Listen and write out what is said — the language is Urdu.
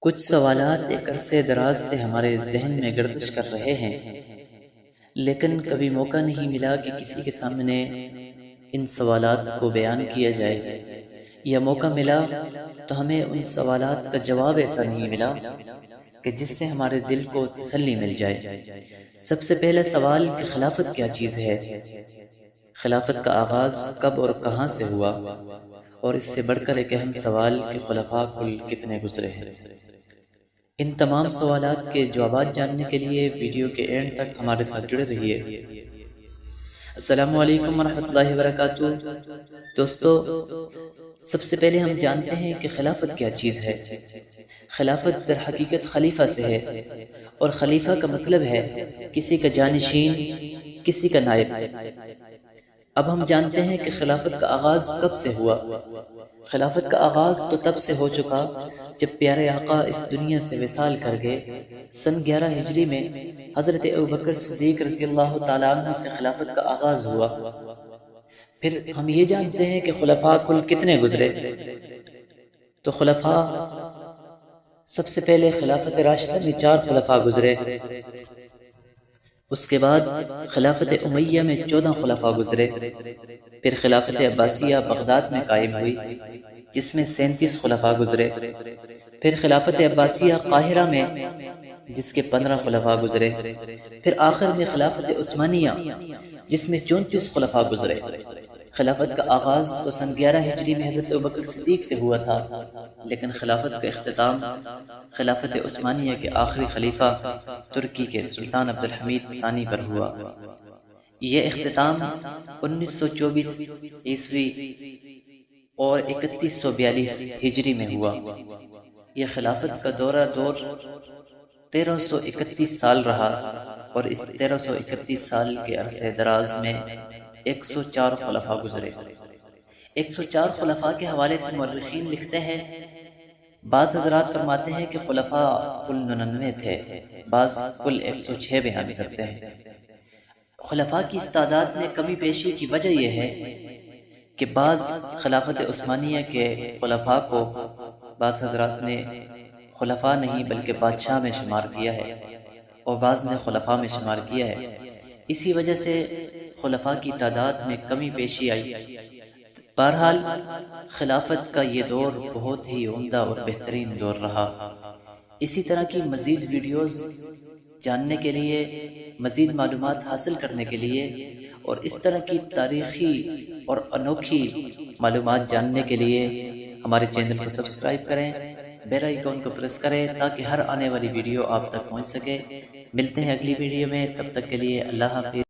کچھ سوالات ایک عرصے دراز سے ہمارے ذہن میں گردش کر رہے ہیں، لیکن کبھی موقع نہیں ملا کہ کسی کے سامنے ان سوالات کو بیان کیا جائے، یا موقع ملا تو ہمیں ان سوالات کا جواب ایسا نہیں ملا کہ جس سے ہمارے دل کو تسلی مل جائے۔ سب سے پہلا سوال کہ خلافت کیا چیز ہے؟ خلافت کا آغاز کب اور کہاں سے ہوا؟ اور اس سے بڑھ کر ایک اہم سوال کہ خلفاء کل کتنے گزرے ہیں؟ ان تمام سوالات کے جوابات جاننے کے لیے ویڈیو کے اینڈ تک ہمارے ساتھ جڑے رہیے۔ السلام علیکم ورحمۃ اللہ وبرکاتہ۔ دوستو، سب سے پہلے ہم جانتے ہیں کہ خلافت کیا چیز ہے۔ خلافت در حقیقت خلیفہ سے ہے، اور خلیفہ کا مطلب ہے کسی کا جانشین، کسی کا نائب۔ اب ہم جانتے ہیں کہ خلافت کا آغاز کب سے ہوا۔ خلافت کا آغاز تو تب سے ہو چکا جب پیارے آقا اس دنیا سے وصال کر گئے۔ سن 11 ہجری میں حضرت ابوبکر صدیق رضی اللہ تعالیٰ عنہ سے خلافت کا آغاز ہوا۔ پھر ہم یہ جانتے ہیں کہ خلفاء کل کتنے گزرے۔ تو خلفاء، سب سے پہلے خلافت راشدہ میں 4 خلفاء گزرے، اس کے بعد خلافت امیہ میں 14 خلفاء گزرے، پھر خلافت عباسیہ بغداد میں قائم ہوئی جس میں 37 خلفاء گزرے، پھر خلافت عباسیہ قاہرہ میں جس کے 15 خلفاء گزرے، پھر آخر میں خلافت عثمانیہ جس میں 34 خلفاء گزرے۔ خلافت کا آغاز تو سن 11 ہجری میں حضرت ابوبکر صدیق سے ہوا تھا، لیکن خلافت کا اختتام خلافت عثمانیہ کے آخری خلیفہ ترکی کے سلطان عبدالحمید ثانی پر ہوا۔ یہ اختتام 1924 عیسوی اور 3142 ہجری میں ہوا۔ یہ خلافت کا دور 1331 سال رہا، اور اس 1331 سال کے عرصے دراز میں 104 خلفاء گزرے۔ 104 خلفاء کے حوالے سے مورخین لکھتے ہیں، بعض حضرات فرماتے ہیں کہ خلفاء کل 99 تھے، بعض کل 106 بیان کرتے ہیں۔ خلفاء کی اس تعداد میں کمی بیشی کی وجہ یہ ہے کہ بعض خلافت عثمانیہ کے خلفاء کو بعض حضرات نے خلفاء نہیں بلکہ بادشاہ میں شمار کیا ہے، اور بعض نے خلفاء میں شمار کیا ہے۔ اسی وجہ سے خلفاء کی تعداد میں کمی بیشی آئی۔ بہرحال خلافت کا یہ دور بہت ہی عمدہ اور بہترین دور رہا۔ اسی طرح کی مزید ویڈیوز جاننے کے لیے، مزید معلومات حاصل کرنے کے لیے، اور اس طرح کی تاریخی اور انوکھی معلومات جاننے کے لیے ہمارے چینل کو سبسکرائب کریں، بیل آئیکن کو پریس کریں تاکہ ہر آنے والی ویڈیو آپ تک پہنچ سکے۔ ملتے ہیں اگلی ویڈیو میں، تب تک کے لیے اللہ حافظ۔